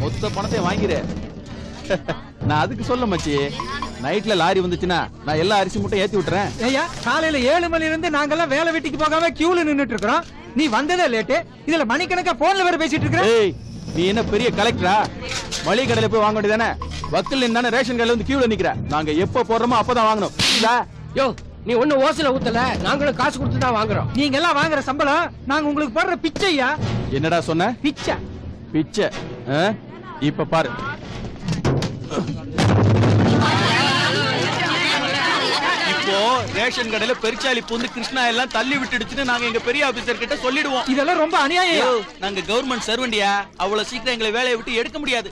மொத்த பணத்தை வாங்கிரு. நான் அதுக்கு சொல்ல மச்சி, நைட்ல லாரி வந்துச்சுன்னா நான் எல்லா அரிசி மூட்டை ஏத்தி விட்டுறேன். ஐயா காலையில 7 மணில இருந்து நாங்கெல்லாம் வேலை வெட்டிக்கு போகாம கியூல நின்னுட்டு இருக்கோம். நீ வந்ததே லேட்டு, இதுல மணிக்கணக்கா போன்ல வேற பேசிட்டு இருக்க. ஏய், நீ என்ன பெரிய கலெக்டரா? மளிகை கடையில போய் வாங்க வேண்டியதானே? வக்கீல் நின்னானே ரேஷன் கடையில வந்து கியூல நிக்கிற. நாங்க எப்ப போடுறோமோ அப்பதான் வாங்கணும். யோ, நீ ஒண்ணு ஓசல ஊத்தல, நாங்களும் காசு கொடுத்து தான் வாங்குறோம். நீங்க எல்லாம் வாங்குற சம்பளம் நாங்க உங்களுக்கு போடுற பிச்சையா. என்னடா சொன்ன? பிச்சை. பிச்சை? இப்ப பாரு. இப்போ ரேஷன் கடையில பெருச்சாலி பூந்து கிருஷ்ணா எல்லாம் தள்ளி விட்டுடுச்சுன்னு நாங்க எங்க பெரிய ஆபீசர் கிட்ட சொல்லிடுவோம். இதெல்லாம் ரொம்ப அநியாயம். நாங்க கவர்மெண்ட் சர்வெண்டியா, அவ்வளவு சீக்கிரம் எங்களை வேலையை விட்டு எடுக்க முடியாது.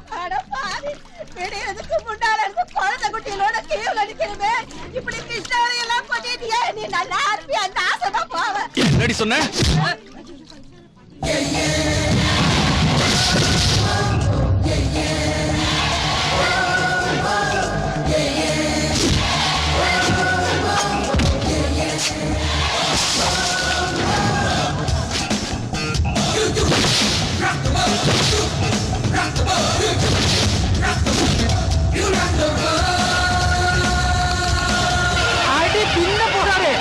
குழந்தை குட்டிகளோட கீழே அடிக்கிறமே, இப்படி கிருஷ்ணாவை எல்லாம் கொட்டிட்டியே, நீ நல்லா இருப்பியா? நாசமா போவ. என்னடி சொன்ன? அடி பின்ன போறாரு.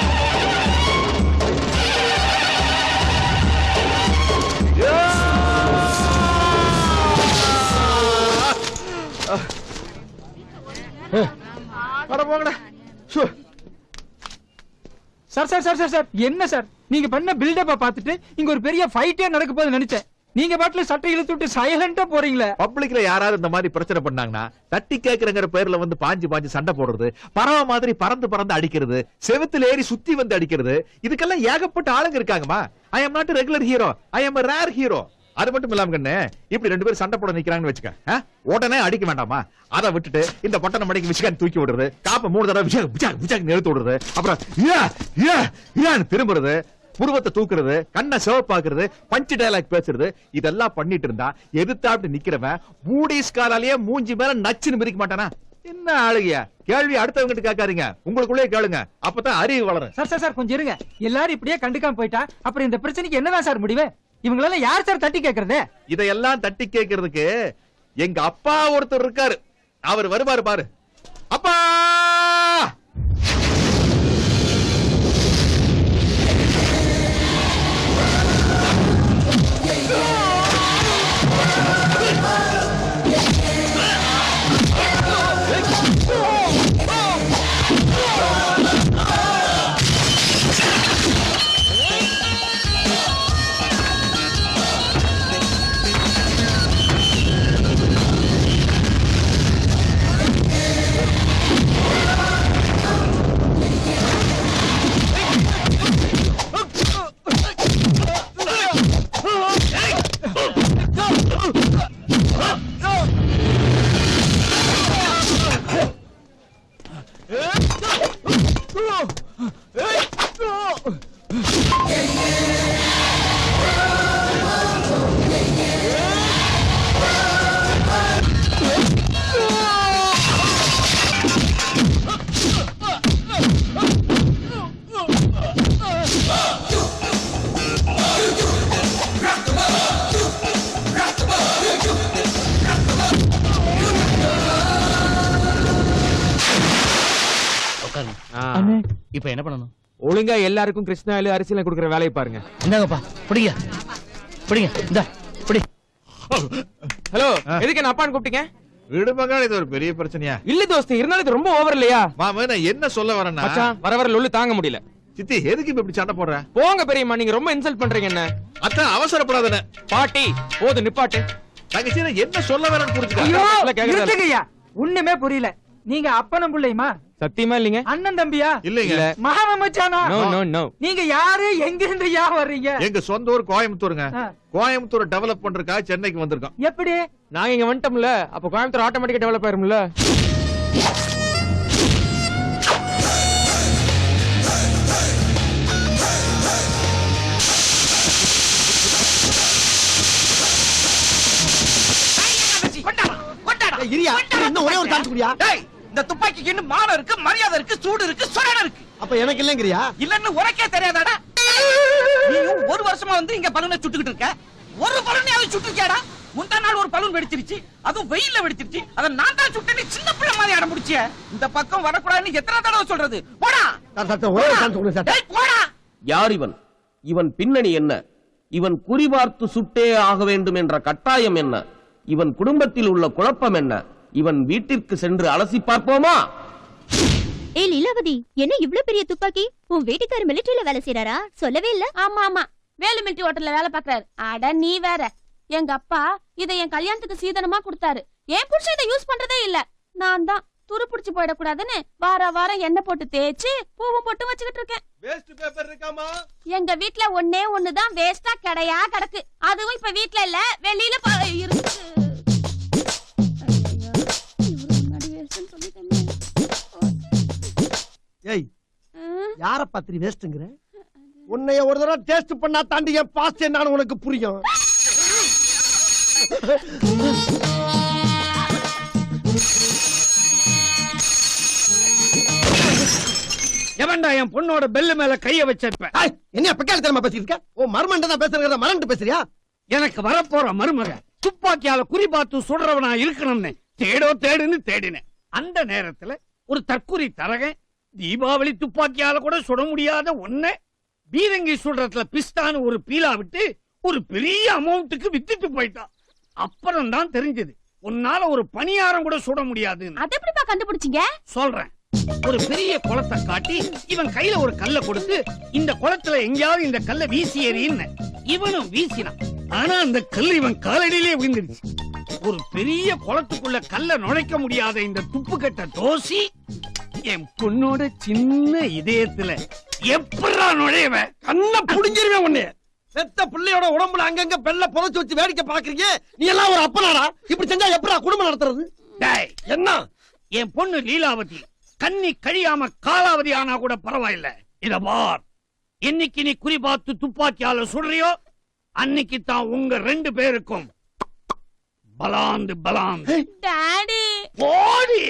Sir sir sir sir sir என்ன சார் நீங்க பண்ண பில்டப்ப பார்த்துட்டு இங்க ஒரு பெரிய ஃபைட்டே நடக்க போகுது நினைச்சேன். நீங்க பாட்டுல சட்டை இழுத்து விட்டு சைலண்டா போறீங்களே. பப்ளிக்ல யாராவது இந்த மாதிரி பிரச்சனை பண்ணாங்கன்னா தட்டி கேக்குறங்கிற பேர்ல வந்து பாஞ்சு சண்டை போடுறது, பறவை மாதிரி பறந்து அடிக்கிறது, செவுத்துல ஏறி சுத்தி வந்து அடிக்கிறது, இதுக்கெல்லாம் ஏகப்பட்ட ஆளுங்க இருக்காங்கம்மா. I am not regular hero, I am rare hero. அது மட்டும் இல்லாம கண்ணு, இப்படி 2 பேரும் சண்டை போட நிக்கிறாங்கன்னு வச்சுக்க, உடனே அடிக்க வேண்டாமா? அதை விட்டுட்டு இந்த பொட்டனை மடிக்கு விசிகான் தூக்கி விடுறது, காப்ப 3 தடவை நிறுத்து விடுறது, அப்புறம் திரும்புறது, புருவத்தை தூக்குறது, கண்ணை சிவப்பாக்குறது, பஞ்சு டயலாக் பேசுறது, இதெல்லாம் பண்ணிட்டு இருந்தா எதிர்த்தாப்ட்டு நிக்கிறவன் பூடிஸ்காராலேயே மூஞ்சி மேல நச்சுன்னு மிதிக்க மாட்டானா? என்ன ஆளுகையா? கேள்வி அடுத்தவங்கிட்ட கேட்காதீங்க, உங்களுக்குள்ளே கேளுங்க, அப்பதான் அறிவு வளரும். சார் சார் சார் கொஞ்சம் இருங்க. எல்லாரும் இப்படியே கண்டுக்காம போயிட்டா அப்புறம் இந்த பிரச்சனைக்கு என்னதான் சார் முடிவு? இவங்களெல்லாம் யார் சார் தட்டி கேக்குறது? இதையெல்லாம் தட்டி கேட்கறதுக்கு எங்க அப்பா ஒருத்தர் இருக்காரு, அவர் வருவாரு பாரு. அப்பா! இப்ப என்ன பண்ணணும்? ஒழுங்கா எல்லாருக்கும் கிருஷ்ணா அரிசியில கொடுக்கற வேலையை பாருங்க. இந்தாங்கப்பா, பிடிங்க பிடிங்க, இந்த பிடி. ஹலோ, எதுக்கு என்ன அப்பான்னு கூப்பிட்டீங்க? விடுமங்க, இது ஒரு பெரிய பிரச்சனையா? இல்ல தோஸ்து, இருந்தாலும் இது ரொம்ப ஓவர் இல்லையா? மாமா, நான் என்ன சொல்ல வரேன்னா, மச்சான் வர வர லொல்லு தாங்க முடியல. சித்தி எதுக்கு இப்படி சண்டை போடுற? போங்க பெரியம்மா, நீங்க ரொம்ப இன்சல்ட் பண்றீங்க என்ன. அத்தா அவசரப்படாதே. பாட்டி போது நிப்பாட்டு. தங்கச்சி என்ன சொல்ல வரேன்னு புரிஞ்சுக்க. ஐயோ நிறுத்துங்கய்யா, ஒண்ணுமே புரியல. நீங்க அப்பனும் பிள்ளையுமா? சத்தியமா இல்லீங்க. அண்ணன் தம்பியா? இல்லைங்க. மகா மச்சானா? No no no. நீங்க யாரு, எங்க இருந்து யா வர்றீங்க? எங்க சொந்த ஊர் கோயம்புத்தூருங்க. கோயம்புத்தூர் டெவலப் பண்றதுக்காக சென்னைக்கு வந்திருக்கோம். எப்படி? நாங்க இங்க வந்துட்டோம்ல, அப்ப கோயம்புத்தூர் ஆட்டோமேட்டிக்கா டெவலப் ஆயிரும்ல. இன்னும் ஒரே ஒரு சான்ஸ் குடியா. இந்த துப்பாக்கிக்கு இன்னும் மானம் இருக்கு, மரியாதை இருக்கு, சூடு இருக்கு, சொரணை இருக்கு. அப்ப எனக்கு இல்லங்கறியா? இல்லன்னு உனக்கே தெரியாதாடா? நீ ஒரு வருஷமா வந்து இங்க பலூனை சுட்டுக்கிட்டு இருக்க. ஒரு பலூனையாவது சுட்டுக்கியாடா? முந்தா நாள் ஒரு பலூன் வெடிச்சிருச்சு, அதுவும் வெயில்ல வெடிச்சிருச்சு. அத நான் தான் சுட்டேன்னு சின்ன பிள்ளை மாதிரி அடம் பிடிச்ச. இந்த பக்கம் வரக்கூடாதுன்னு எத்தனை தடவை சொல்றது? போடா டேய், போடா. யார் இவன்? இவன் பின்னணி என்ன? இவன் குறிபார்த்து சுட்டே ஆக வேண்டும் என்ற கட்டாயம் என்ன? இவன் குடும்பத்தில் உள்ள குழப்பம் என்ன? இவன் வீட்டிற்கு சென்று அலசி பார்ப்போமா? ஏ லீலாவதி, என்ன இவ்ளோ பெரிய துப்பாக்கி? உன் வீட்டுக்காரர் மிலிட்டரியில வேலை செய்யறாரா? சொல்லவே இல்ல. ஆமா ஆமா, வேலு மிலிட்டரி ஹோட்டல்ல வேலை பாக்குறாரு. அட நீ வேற, எங்க அப்பா இதை என் கல்யாணத்துக்கு சீதனமா கொடுத்தாரு. என் புருஷன் இதை யூஸ் பண்றதே இல்ல. நான் தான் துரு பிடிச்சு போயிடக்கூடாதுன்னு வாரம் எண்ணெய் போட்டு தேய்ச்சு பூவும் போட்டு வச்சுக்கிட்டு இருக்கேன். வேஸ்ட் பேப்பர் இருக்காமா? எங்க வீட்ல ஒண்ணே ஒண்ணுதான் வேஸ்டா கிடையா கிடக்கு. அதுவும் இப்ப வீட்ல இல்ல, வெளியில இருக்கு. ஏய், யார பாத்திரி வேஸ்ட்ங்கற? உன்னைய ஒரு தடவை டேஸ்ட் பண்ணா தாண்டி என் பாஸ்ட் என்னன்னு உனக்கு புரியும். எவன்டா என் பொண்ணோட பெல்லு மேல கைய வச்சிருப்ப? என்ன பக்கால தெரியுமா பேசிட்டு இருக்க? ஓ மர்மண்ட தான் பேசுறத மறந்து பேசுறியா? எனக்கு வரப்போற மருமக துப்பாக்கியால குறி பார்த்து சுடுறவனா இருக்கணும்னு தேடுன்னு தேடினேன். அந்த நேரத்துல ஒரு தற்குறி தரகன் தீபாவளி துப்பாக்கியால கூட சுட முடியாத ஒன்ன பீரங்கி சுடுறதுல பிஸ்தான்னு ஒரு பீலா விட்டு ஒரு பெரிய அமௌண்ட்டுக்கு வித்துட்டு போயிட்டான். அப்புறம் தான் தெரிஞ்சது உன்னால ஒரு பணியாரம் கூட சுட முடியாதுன்னு. அது எப்படிப்பா கண்டுபிடிச்சீங்க? சொல்றேன். ஒரு பெரிய குளத்தை காட்டி இவன் கையில ஒரு கல்லை கொடுத்து இந்த குளத்துல எங்கேயாவது இந்த கல்லை வீசி எறின்னு இவனும் வீசினான். ஆனா அந்த கல் இவன் காலடியிலே விழுந்துருச்சு. ஒரு பெரிய குளத்துக்குள்ள கல்ல நுழைக்க முடியாத இந்த துப்பு கட்ட தோசி என் பொண்ணோட சின்ன இதயத்துல எப்படா நுழையவ? கண்ண புடிஞ்சிருவேன் உன்னை. செத்த பிள்ளையோட உடம்புல அங்கங்க பெல்ல புதைச்சு வச்சு வேடிக்கை பாக்குறீங்க. நீ எல்லாம் ஒரு அப்பனாடா? இப்படி செஞ்சா எப்படா குடும்பம் நடத்துறது? டேய், என்ன என் பொண்ணு லீலாவதி கண்ணி கழியாம காலாவதி ஆனா கூட பரவாயில்ல. இத பார், என்னைக்கு நீ குறி பார்த்து துப்பாக்கியால சுடுறியோ அன்னைக்கு தான் உங்க 2 பேருக்கும் பலாந்து டாடி போடி.